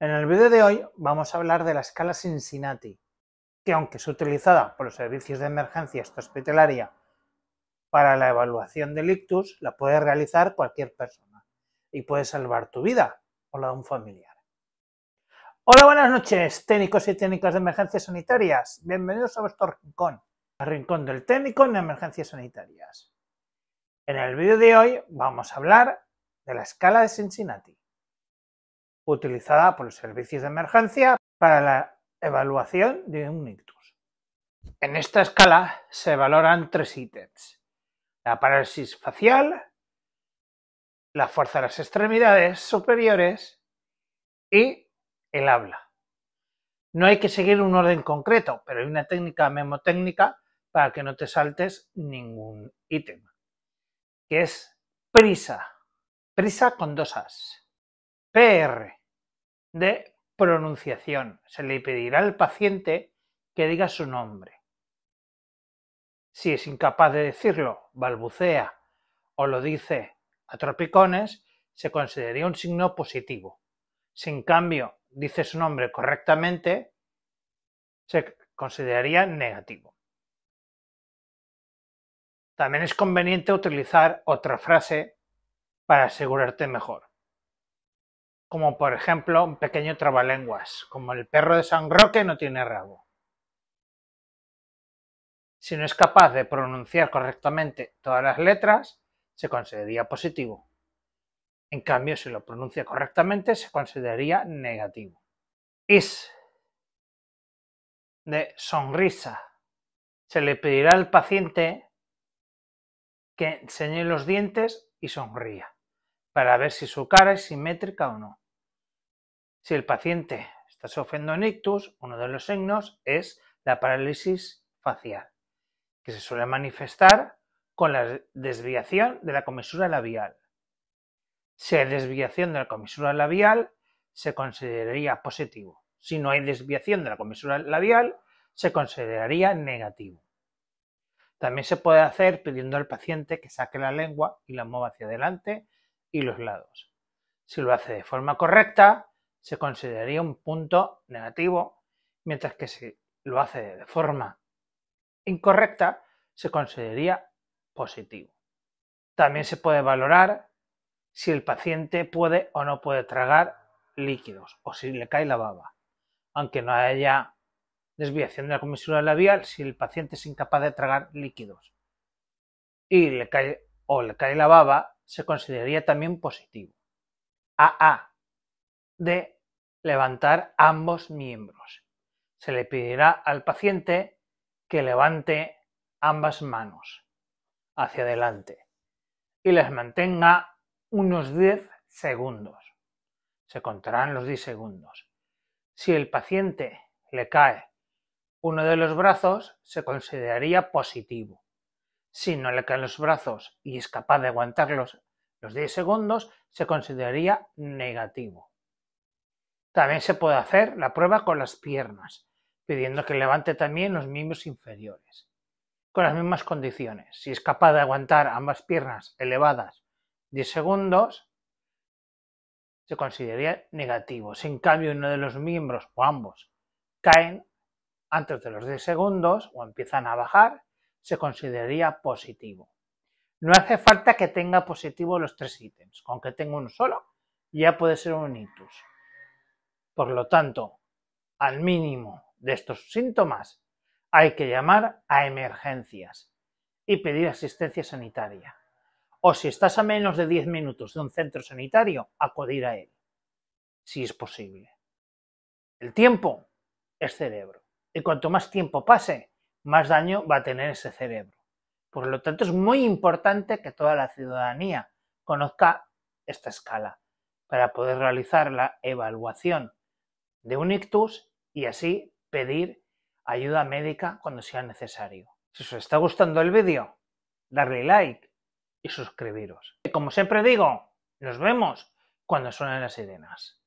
En el vídeo de hoy vamos a hablar de la escala Cincinnati, que aunque es utilizada por los servicios de emergencia hospitalaria para la evaluación del ictus, la puede realizar cualquier persona y puede salvar tu vida o la de un familiar. Hola, buenas noches, técnicos y técnicas de emergencias sanitarias. Bienvenidos a vuestro rincón, el rincón del técnico en emergencias sanitarias. En el vídeo de hoy vamos a hablar de la escala de Cincinnati, utilizada por los servicios de emergencia para la evaluación de un ictus. En esta escala se valoran 3 ítems: la parálisis facial, la fuerza de las extremidades superiores y el habla. No hay que seguir un orden concreto, pero hay una técnica memotécnica para que no te saltes ningún ítem, que es prisa con 2 As. PR, de pronunciación. Se le pedirá al paciente que diga su nombre. Si es incapaz de decirlo, balbucea o lo dice a tropicones, se consideraría un signo positivo. Si en cambio dice su nombre correctamente, se consideraría negativo. También es conveniente utilizar otra frase para asegurarte mejor, como por ejemplo un pequeño trabalenguas, como el perro de San Roque no tiene rabo. Si no es capaz de pronunciar correctamente todas las letras, se consideraría positivo. En cambio, si lo pronuncia correctamente, se consideraría negativo. Is, de sonrisa. Se le pedirá al paciente que enseñe los dientes y sonría, para ver si su cara es simétrica o no. Si el paciente está sufriendo un ictus, uno de los signos es la parálisis facial, que se suele manifestar con la desviación de la comisura labial. Si hay desviación de la comisura labial, se consideraría positivo. Si no hay desviación de la comisura labial, se consideraría negativo. También se puede hacer pidiendo al paciente que saque la lengua y la mueva hacia adelante y los lados. Si lo hace de forma correcta, se consideraría un punto negativo, mientras que si lo hace de forma incorrecta, se consideraría positivo. También se puede valorar si el paciente puede o no puede tragar líquidos o si le cae la baba. Aunque no haya desviación de la comisura labial, si el paciente es incapaz de tragar líquidos y le cae la baba, se consideraría también positivo. AA, de levantar ambos miembros. Se le pedirá al paciente que levante ambas manos hacia adelante y las mantenga unos 10 segundos. Se contarán los 10 segundos. Si el paciente le cae uno de los brazos, se consideraría positivo. Si no le caen los brazos y es capaz de aguantar los 10 segundos, se consideraría negativo. También se puede hacer la prueba con las piernas, pidiendo que levante también los miembros inferiores, con las mismas condiciones. Si es capaz de aguantar ambas piernas elevadas 10 segundos, se consideraría negativo. Si en cambio uno de los miembros o ambos caen antes de los 10 segundos o empiezan a bajar, se consideraría positivo. No hace falta que tenga positivo los 3 ítems, con que tenga uno solo ya puede ser un ictus. Por lo tanto, al mínimo de estos síntomas hay que llamar a emergencias y pedir asistencia sanitaria. O si estás a menos de 10 minutos de un centro sanitario, acudir a él, si es posible. El tiempo es cerebro, y cuanto más tiempo pase, más daño va a tener ese cerebro. Por lo tanto, es muy importante que toda la ciudadanía conozca esta escala para poder realizar la evaluación de un ictus y así pedir ayuda médica cuando sea necesario. Si os está gustando el vídeo, darle like y suscribiros. Y como siempre digo, nos vemos cuando suenen las sirenas.